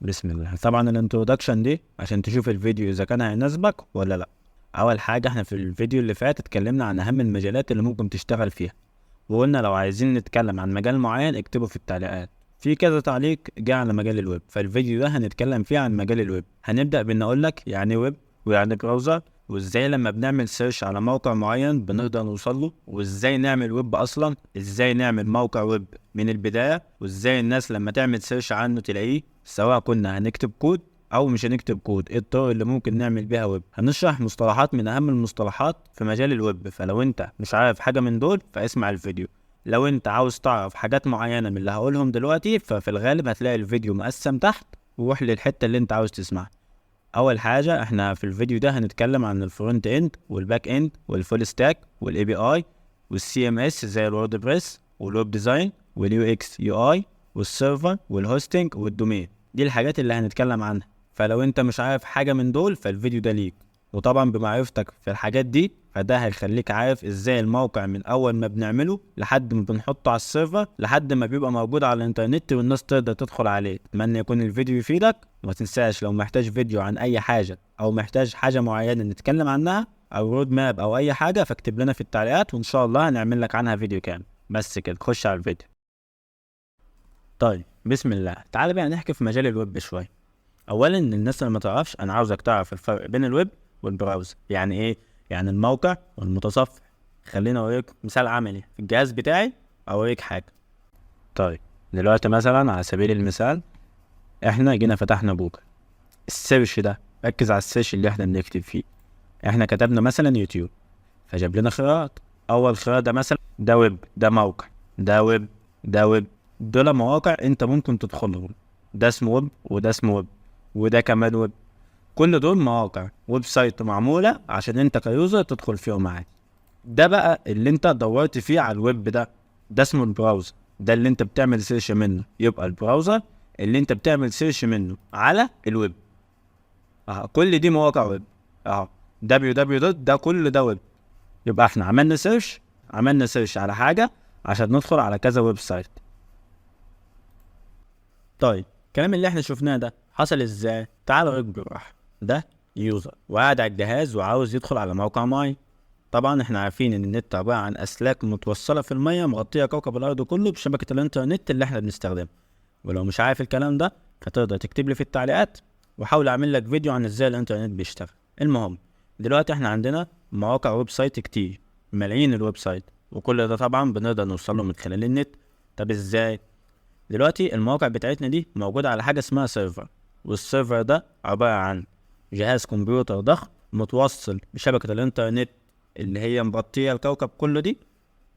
بسم الله. طبعا الانترودكشن دي عشان تشوف الفيديو اذا كان هيناسبك ولا لا. اول حاجه، احنا في الفيديو اللي فات اتكلمنا عن اهم المجالات اللي ممكن تشتغل فيها، وقلنا لو عايزين نتكلم عن مجال معين اكتبه في التعليقات. في كذا تعليق جه على مجال الويب، فالفيديو ده هنتكلم فيه عن مجال الويب. هنبدا بان اقول لك يعني ويب ويعني براوزر، وازاي لما بنعمل سيرش على موقع معين بنقدر نوصل له، وازاي نعمل ويب اصلا، ازاي نعمل موقع ويب من البدايه، وازاي الناس لما تعمل سيرش عنه تلاقيه، سواء كنا هنكتب كود او مش هنكتب كود، ايه الطرق اللي ممكن نعمل بيها ويب. هنشرح مصطلحات من اهم المصطلحات في مجال الويب، فلو انت مش عارف حاجه من دول فاسمع الفيديو. لو انت عاوز تعرف حاجات معينة من اللي هقولهم دلوقتي ففي الغالب هتلاقي الفيديو مقسم تحت، وروح للحتة اللي انت عاوز تسمعها. اول حاجة، احنا في الفيديو ده هنتكلم عن الفرونت اند والباك اند والفول ستاك والاي بي اي والسي ام اس زي الوورد بريس والويب ديزاين واليو اكس يو اي والسيرفر والهوستنج والدومين. دي الحاجات اللي هنتكلم عنها، فلو انت مش عارف حاجة من دول فالفيديو ده ليك. وطبعا بمعرفتك في الحاجات دي فده هيخليك عارف ازاي الموقع من اول ما بنعمله لحد ما بنحطه على السيرفر لحد ما بيبقى موجود على الانترنت والناس تقدر تدخل عليه. اتمنى يكون الفيديو يفيدك، وما تنساش لو محتاج فيديو عن اي حاجة او محتاج حاجة معينة نتكلم عنها او رود ماب او اي حاجة فاكتب لنا في التعليقات وان شاء الله هنعمل لك عنها فيديو كامل. بس كده، خش على الفيديو. طيب بسم الله، تعال بقى نحكي في مجال الويب شوية. اولا الناس اللي ما تعرفش، انا عاوزك تعرف الفرق بين الويب والبراوزر. يعني ايه؟ يعني الموقع والمتصفح. خليني اوريك مثال عملي في الجهاز بتاعي، اوريك حاجه. طيب دلوقتي مثلا على سبيل المثال احنا جينا فتحنا جوجل. السيرش ده، ركز على السيرش اللي احنا بنكتب فيه. احنا كتبنا مثلا يوتيوب فجاب لنا خيارات. اول خيار ده مثلا ده ويب، ده موقع، ده ويب، ده ويب. دول مواقع انت ممكن تدخلهم، ده اسمه ويب وده اسمه ويب وده كمان ويب. كل دول مواقع ويب سايت معمولة عشان انت كيوزر تدخل فيهم عادي. ده بقى اللي انت دورت فيه على الويب ده اسمه البراوزر. ده اللي انت بتعمل سيرش منه، يبقى البراوزر اللي انت بتعمل سيرش منه على الويب. كل دي مواقع ويب. اهو www ده كل ده ويب. يبقى احنا عملنا سيرش على حاجة عشان ندخل على كذا ويب سايت. طيب الكلام اللي احنا شفناه ده حصل ازاي؟ تعال اوريك بالراحه. ده يوزر وقاعد على الجهاز وعاوز يدخل على موقع معين. طبعا احنا عارفين ان النت عباره عن اسلاك متوصله في الميه مغطيه كوكب الارض كله بشبكه الانترنت اللي احنا بنستخدمها. ولو مش عارف الكلام ده فتقدر تكتب لي في التعليقات واحاول اعمل لك فيديو عن ازاي الانترنت بيشتغل. المهم، دلوقتي احنا عندنا مواقع ويب سايت كتير، ملايين الويب سايت، وكل ده طبعا بنقدر نوصل له من خلال النت. طب ازاي؟ دلوقتي المواقع بتاعتنا دي موجودة على حاجة اسمها سيرفر، والسيرفر ده عبارة عن جهاز كمبيوتر ضخم متوصل بشبكة الانترنت اللي هي مغطية الكوكب كله دي،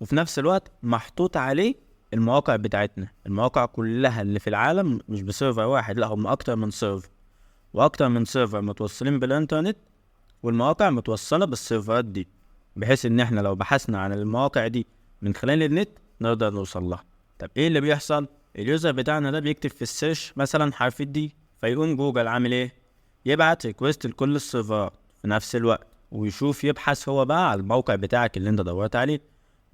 وفي نفس الوقت محطوط عليه المواقع بتاعتنا. المواقع كلها اللي في العالم مش بسيرفر واحد، لا هم أكتر من سيرفر، وأكتر من سيرفر متوصلين بالانترنت، والمواقع متوصلة بالسيرفرات دي، بحيث ان احنا لو بحثنا عن المواقع دي من خلال النت نقدر نوصل لها. طب ايه اللي بيحصل؟ اليوزر بتاعنا ده بيكتب في السيرش مثلا حرف الدي، فيقوم جوجل عامل ايه؟ يبعت ريكوست لكل السيرفرات في نفس الوقت، ويشوف يبحث هو بقى على الموقع بتاعك اللي انت دورت عليه.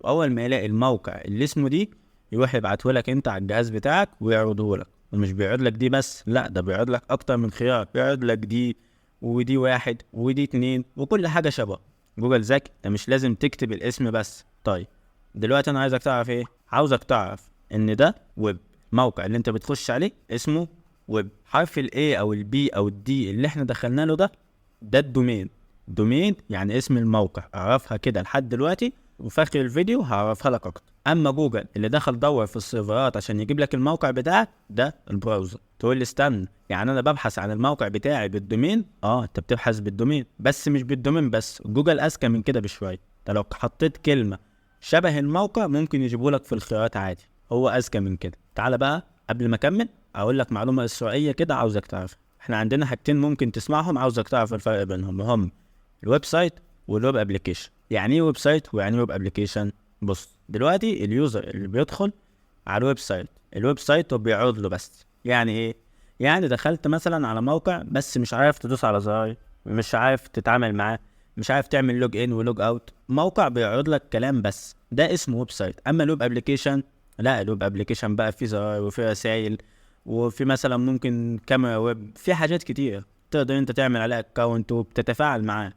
واول ما يلاقي الموقع اللي اسمه دي يروح يبعته لك انت على الجهاز بتاعك ويعرضه لك. ومش بيعرض لك دي بس، لا ده بيعرض لك اكتر من خيار، بيعرض لك دي ودي واحد ودي اتنين وكل حاجة شبه. جوجل ذكي، ده مش لازم تكتب الاسم بس. طيب دلوقتي انا عايزك تعرف ايه؟ عاوزك تعرف ان ده ويب. الموقع اللي انت بتخش عليه اسمه ويب. حرف الاي او البي او الدي اللي احنا دخلنا له ده الدومين. دومين يعني اسم الموقع، اعرفها كده لحد دلوقتي، وفي اخر الفيديو هعرفها لك اكتر. اما جوجل اللي دخل دور في السيرفرات عشان يجيب لك الموقع بتاعك ده البراوزر. تقول لي استنى، يعني انا ببحث عن الموقع بتاعي بالدومين؟ انت بتبحث بالدومين، بس مش بالدومين بس، جوجل اذكى من كده بشويه. انت لو حطيت كلمه شبه الموقع ممكن يجيبوا لك في الخيارات عادي، هو اذكى من كده. تعال بقى قبل ما اكمل اقول لك معلومه اسرائيليه كده عاوزك تعرفها. احنا عندنا حاجتين ممكن تسمعهم، عاوزك تعرف الفرق بينهم، هم الويب سايت والويب ابلكيشن. يعني ايه ويب سايت ويعني ايه ويب ابلكيشن؟ بص دلوقتي اليوزر اللي بيدخل على الويب سايت، الويب سايت هو بيعرض له بس. يعني ايه؟ يعني دخلت مثلا على موقع بس مش عارف تدوس على زرار، مش عارف تتعامل معاه، مش عارف تعمل لوج ان ولوج اوت، موقع بيعرض لك كلام بس، ده اسمه ويب سايت. اما الويب ابلكيشن لا، الويب ابلكيشن بقى فيه زراير وفيه رسائل وفي مثلا ممكن كاميرا ويب، في حاجات كتير تقدر انت تعمل عليها اكونت وبتتفاعل معاه.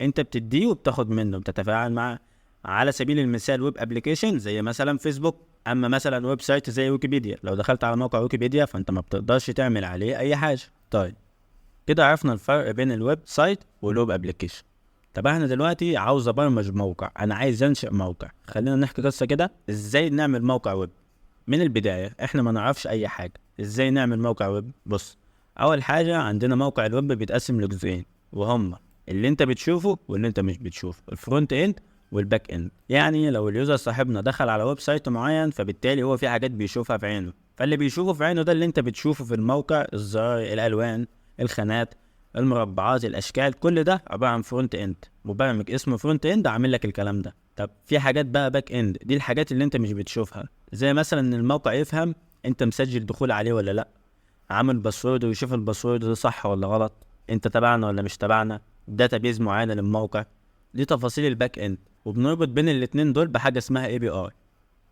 انت بتديه وبتاخد منه، بتتفاعل معاه. على سبيل المثال ويب ابلكيشن زي مثلا فيسبوك. اما مثلا ويب سايت زي ويكيبيديا، لو دخلت على موقع ويكيبيديا فانت ما بتقدرش تعمل عليه اي حاجه. طيب كده عرفنا الفرق بين الويب سايت والويب ابلكيشن. طب احنا دلوقتي عاوز ابرمج موقع، انا عايز انشئ موقع. خلينا نحكي قصه كده ازاي نعمل موقع ويب. من البدايه احنا ما نعرفش اي حاجه، ازاي نعمل موقع ويب؟ بص، اول حاجه عندنا موقع الويب بيتقسم لجزئين، وهما اللي انت بتشوفه واللي انت مش بتشوفه، الفرونت اند والباك اند. يعني لو اليوزر صاحبنا دخل على ويب سايت معين، فبالتالي هو في حاجات بيشوفها في عينه، فاللي بيشوفه في عينه ده اللي انت بتشوفه في الموقع، الزرار، الالوان، الخانات، المربعات، الاشكال، كل ده عباره عن فرونت اند. مبرمج اسمه فرونت اند عامل لك الكلام ده. طب في حاجات بقى باك اند، دي الحاجات اللي انت مش بتشوفها، زي مثلا ان الموقع يفهم انت مسجل دخول عليه ولا لا، عامل باسورد ويشوف الباسورد ده صح ولا غلط، انت تبعنا ولا مش تبعنا، داتابيز معينه للموقع. دي تفاصيل الباك اند، وبنربط بين الاتنين دول بحاجه اسمها اي بي اي.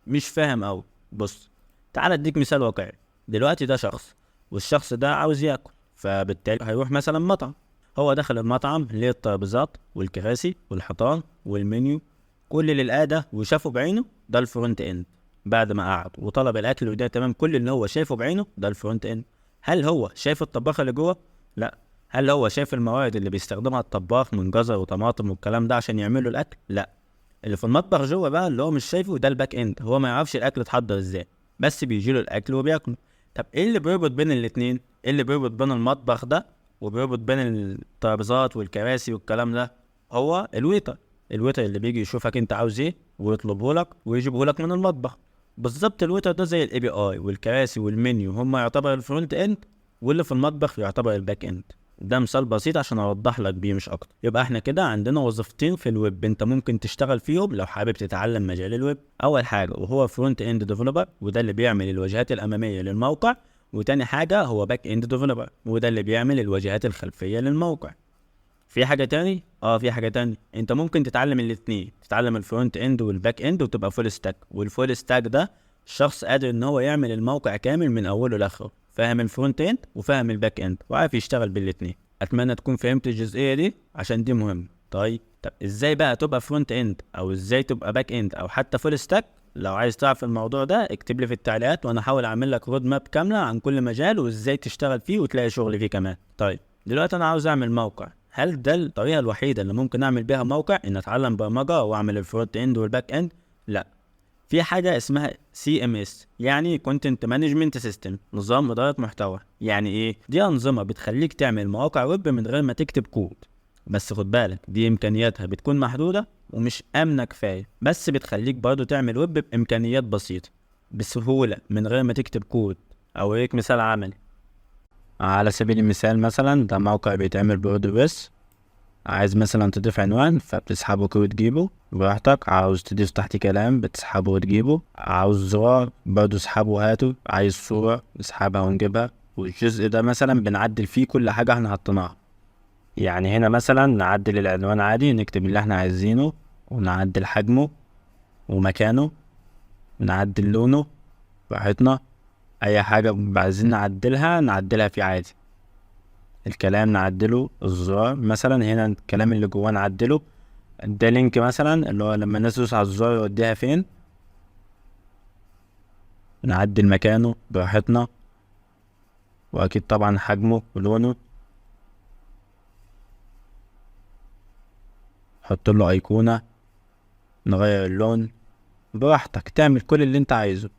مش فاهم اوي؟ بص، تعال اديك مثال واقعي. دلوقتي ده شخص، والشخص ده عاوز ياكل، فبالتالي هيروح مثلا مطعم. هو دخل المطعم ليه الترابيزات والكراسي والحيطان والمنيو، كل اللي لقاه ده وشافه بعينه ده الفرونت اند. بعد ما قعد وطلب الاكل وده تمام، كل اللي هو شايفه بعينه ده الفرونت اند. هل هو شايف الطباخ اللي جوه؟ لا. هل هو شايف الموارد اللي بيستخدمها الطباخ من جزر وطماطم والكلام ده عشان يعملوا الاكل؟ لا. اللي في المطبخ جوه بقى اللي هو مش شايفه ده الباك اند، هو ما يعرفش الاكل اتحضر ازاي، بس بيجيله الاكل وبياكله. طب ايه اللي بيربط بين الاتنين؟ ايه اللي بيربط بين المطبخ ده وبيربط بين الترابيزات والكراسي والكلام ده؟ هو الويتر. الويتر اللي بيجي يشوفك انت عاوز ايه ويطلبه لك ويجيبه لك من المطبخ. بالظبط الويتر ده زي الاي بي اي، والكراسي والمنيو هم يعتبر الفرونت اند، واللي في المطبخ يعتبر الباك اند. ده مثال بسيط عشان اوضح لك بيه مش اكتر. يبقى احنا كده عندنا وظيفتين في الويب انت ممكن تشتغل فيهم لو حابب تتعلم مجال الويب. اول حاجه وهو فرونت اند ديفلوبر، وده اللي بيعمل الواجهات الاماميه للموقع. وتاني حاجه هو باك اند ديفلوبر، وده اللي بيعمل الواجهات الخلفيه للموقع. في حاجه تاني؟ في حاجه تاني، انت ممكن تتعلم الاثنين، تتعلم الفرونت اند والباك اند وتبقى فول ستاك. والفول ستاك ده شخص قادر ان هو يعمل الموقع كامل من اوله لاخره، فاهم الفرونت اند وفاهم الباك اند وعارف يشتغل بالاثنين. اتمنى تكون فهمت الجزئيه دي عشان دي مهمه. طب ازاي بقى تبقى فرونت اند، او ازاي تبقى باك اند، او حتى فول ستاك؟ لو عايز تعرف الموضوع ده اكتب لي في التعليقات، وانا احاول اعمل لك رود ماب كامله عن كل مجال وازاي تشتغل فيه وتلاقي شغل فيه كمان. طيب دلوقتي انا عاوز اعمل موقع، هل ده الطريقه الوحيده اللي ممكن اعمل بيها موقع، ان اتعلم برمجه واعمل الفرونت اند والباك اند؟ لا. في حاجه اسمها CMS، يعني كونتنت مانجمنت سيستم، نظام اداره محتوى. يعني ايه؟ دي انظمه بتخليك تعمل مواقع ويب من غير ما تكتب كود. بس خد بالك دي امكانياتها بتكون محدوده ومش امنه كفايه، بس بتخليك برضو تعمل ويب بامكانيات بسيطه بسهوله من غير ما تكتب كود. اوريك مثال عملي. على سبيل المثال مثلا ده موقع بيتعمل بوردبريس. عايز مثلا تضيف عنوان فبتسحبه كده وتجيبه براحتك، عاوز تضيف تحت كلام بتسحبه وتجيبه، عاوز زرار برضه اسحبه وهاته، عايز صورة نسحبها ونجيبها. والجزء ده مثلا بنعدل فيه كل حاجة احنا حطيناها. يعني هنا مثلا نعدل العنوان عادي، نكتب اللي احنا عايزينه، ونعدل حجمه ومكانه، ونعدل لونه براحتنا. اي حاجة عايزين نعدلها فيه عادي. الكلام نعدله، الزرار مثلا هنا الكلام اللي جواه نعدله. ده لينك مثلا اللي هو لما الناس تدوس على الزرار يوديها فين، نعدل مكانه براحتنا. واكيد طبعا حجمه ولونه، نحط له ايقونة، نغير اللون براحتك، تعمل كل اللي انت عايزه.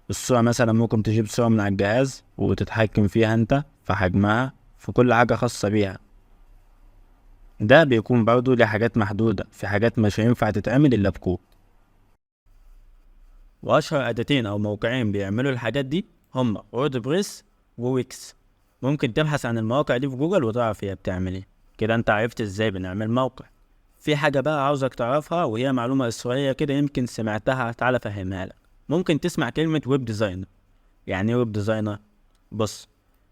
الصورة مثلا ممكن تجيب صورة من على الجهاز وتتحكم فيها انت في حجمها، في كل حاجة خاصة بيها. ده بيكون برضو لحاجات محدودة، في حاجات مش هينفع تتعمل الا بكود. واشهر اداتين او موقعين بيعملوا الحاجات دي هما ووردبريس وويكس. ممكن تبحث عن المواقع دي في جوجل وتعرف هي بتعمل ايه. كده انت عرفت ازاي بنعمل موقع. في حاجة بقى عاوزك تعرفها، وهي معلومة اسرائيلية كده يمكن سمعتها، تعالى افهمها لك. ممكن تسمع كلمة ويب ديزاينر. يعني ايه ويب ديزاينر؟ بص،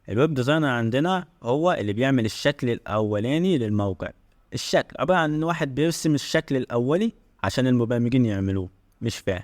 الويب ديزاينر عندنا هو اللي بيعمل الشكل الاولاني للموقع. الشكل عبارة عن ان واحد بيرسم الشكل الاولي عشان المبرمجين يعملوه. مش فاهم؟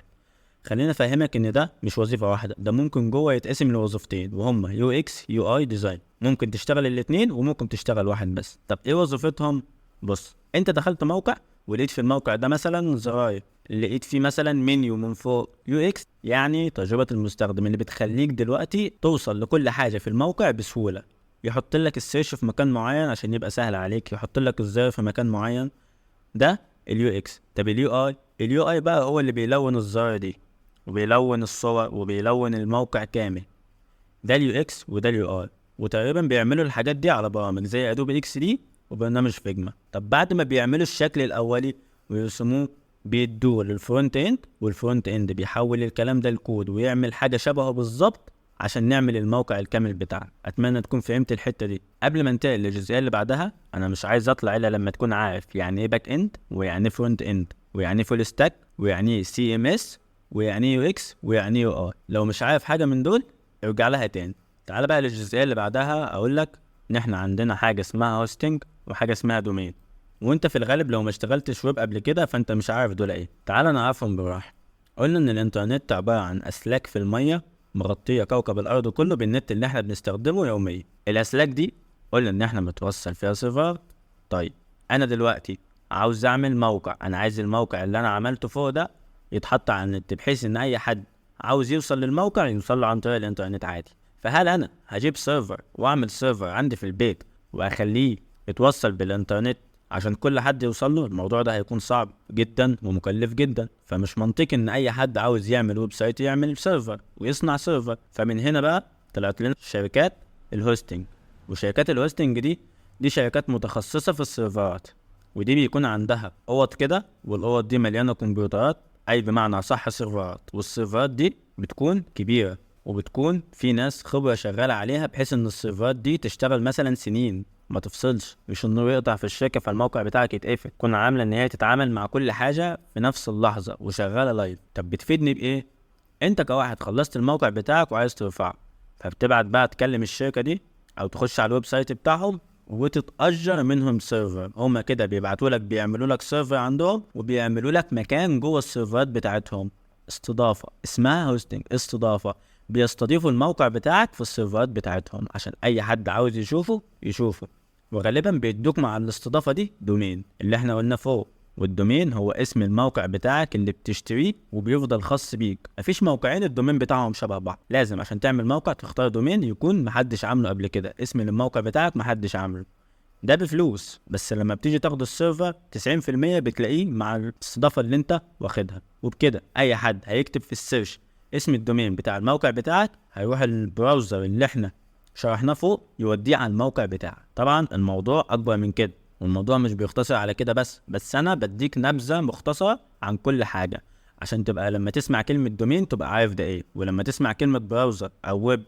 خلينا افهمك ان ده مش وظيفه واحده، ده ممكن جوه يتقسم لوظيفتين وهما يو اكس يو اي ديزاين. ممكن تشتغل الاثنين وممكن تشتغل واحد بس. طب ايه وظيفتهم؟ بص، انت دخلت موقع ولقيت في الموقع ده مثلا زراير، لقيت فيه مثلا منيو من فوق. يو اكس يعني تجربه المستخدم، اللي بتخليك دلوقتي توصل لكل حاجه في الموقع بسهوله. يحط لك السيرش في مكان معين عشان يبقى سهل عليك، يحط لك الزر في مكان معين. ده اليو اكس. طب اليو اي بقى هو اللي بيلون الزراير دي وبيلون الصور وبيلون الموقع كامل. ده اليو اكس وده اليو اي، وتقريبا بيعملوا الحاجات دي على برامج زي ادوبي اكس دي وبرنامج فيجما. طب بعد ما بيعملوا الشكل الاولي ويرسموه، بيدوه للفرونت اند، والفرونت اند بيحول الكلام ده لكود ويعمل حاجه شبهه بالظبط عشان نعمل الموقع الكامل بتاعنا. اتمنى تكون فهمت الحته دي. قبل ما ننتقل للجزئيه اللي بعدها، انا مش عايز اطلع الا لما تكون عارف يعني ايه باك اند، ويعني ايه فرونت اند، ويعني ايه فول ستاك، ويعني ايه سي ام اس، ويعني ايه يو اكس، ويعني ايه يو اي. لو مش عارف حاجه من دول ارجع لها تاني. تعال بقى للجزئيه اللي بعدها، اقول لك ان احنا عندنا حاجه اسمها هوستنج وحاجه اسمها دومين. وانت في الغالب لو ما اشتغلتش ويب قبل كده فانت مش عارف دول ايه. تعال نعرفهم بالراحه. قلنا ان الانترنت عباره عن اسلاك في الميه مغطيه كوكب الارض كله بالنت اللي احنا بنستخدمه يوميا. الاسلاك دي قلنا ان احنا متوصل فيها سيرفر. طيب انا دلوقتي عاوز اعمل موقع، انا عايز الموقع اللي انا عملته فوق ده يتحط على النت، بحيث ان اي حد عاوز يوصل للموقع يوصل له عن طريق الانترنت عادي. فهل انا هجيب سيرفر واعمل سيرفر عندي في البيت واخليه يتوصل بالانترنت عشان كل حد يوصل له؟ الموضوع ده هيكون صعب جدا ومكلف جدا. فمش منطقي ان اي حد عاوز يعمل ويب سايت يعمل سيرفر ويصنع سيرفر. فمن هنا بقى طلعت لنا شركات الهوستنج. وشركات الهوستنج دي شركات متخصصة في السيرفرات، ودي بيكون عندها اوض كده، والاوض دي مليانة كمبيوترات، اي بمعنى صح سيرفرات. والسيرفرات دي بتكون كبيرة وبتكون في ناس خبرة شغالة عليها، بحيث ان السيرفرات دي تشتغل مثلا سنين ما تفصلش، مش النور يقطع في الشركة فالموقع بتاعك يتقفل. تكون عاملة ان هي تتعامل مع كل حاجة في نفس اللحظة وشغالة لايف. طب بتفيدني بايه؟ انت كواحد خلصت الموقع بتاعك وعايز ترفعه، فبتبعت بقى تكلم الشركة دي او تخش على الويب سايت بتاعهم وتتأجر منهم سيرفر. هما كده بيبعتوا لك، بيعملوا لك سيرفر عندهم وبيعملوا لك مكان جوه السيرفرات بتاعتهم، استضافة اسمها هوستنج، استضافة. بيستضيفوا الموقع بتاعك في السيرفرات بتاعتهم عشان اي حد عاوز يشوفه. وغالبا بيدوك مع الاستضافة دي دومين اللي احنا قلنا فوق. والدومين هو اسم الموقع بتاعك اللي بتشتريه وبيفضل خاص بيك. مفيش موقعين الدومين بتاعهم شبه بعض، لازم عشان تعمل موقع تختار دومين يكون محدش عامله قبل كده، اسم الموقع بتاعك محدش عامله. ده بفلوس، بس لما بتيجي تاخد السيرفر 90% بتلاقيه مع الاستضافة اللي انت واخدها. وبكده اي حد هيكتب في السيرش اسم الدومين بتاع الموقع بتاعك، هيروح البراوزر اللي احنا شرحناه فوق يوديه على الموقع بتاعك. طبعا الموضوع اكبر من كده، والموضوع مش بيختصر على كده بس انا بديك نبذة مختصرة عن كل حاجة عشان تبقى لما تسمع كلمة دومين تبقى عارف ده ايه، ولما تسمع كلمة براوزر او ويب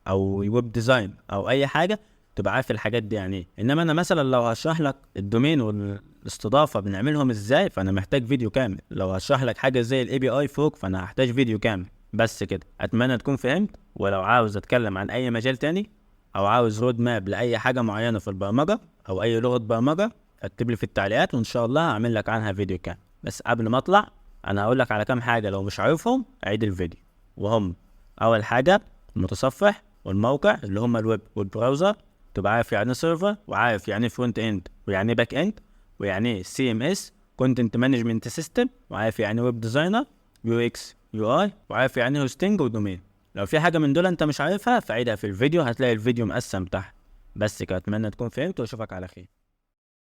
او ويب ديزاين او اي حاجة تبقى عارف الحاجات دي يعني ايه. انما انا مثلا لو هشرح لك الدومين والاستضافة بنعملهم ازاي فانا محتاج فيديو كامل. لو هشرح لك حاجة زي الاي بي اي فوق فانا هحتاج فيديو كامل. بس كده، اتمنى تكون فهمت. ولو عاوز اتكلم عن اي مجال تاني او عاوز رود ماب لاي حاجه معينه في البرمجه او اي لغه برمجه، اكتب لي في التعليقات وان شاء الله هعمل لك عنها فيديو كامل. بس قبل ما اطلع انا هقول لك على كام حاجه لو مش عارفهم عيد الفيديو. وهم: اول حاجه المتصفح والموقع اللي هم الويب والبراوزر، تبقى عارف يعني سيرفر، وعارف يعني فرونت اند، ويعني باك اند، ويعني سي ام اس كونتنت مانجمنت سيستم، وعارف يعني ويب ديزاينر، يو اكس يو اي، وعارف يعني هوستنج ودومين. لو في حاجه من دول انت مش عارفها فعيدها في الفيديو، هتلاقي الفيديو مقسم تحت. بس كده، اتمنى تكون فهمت واشوفك على خير.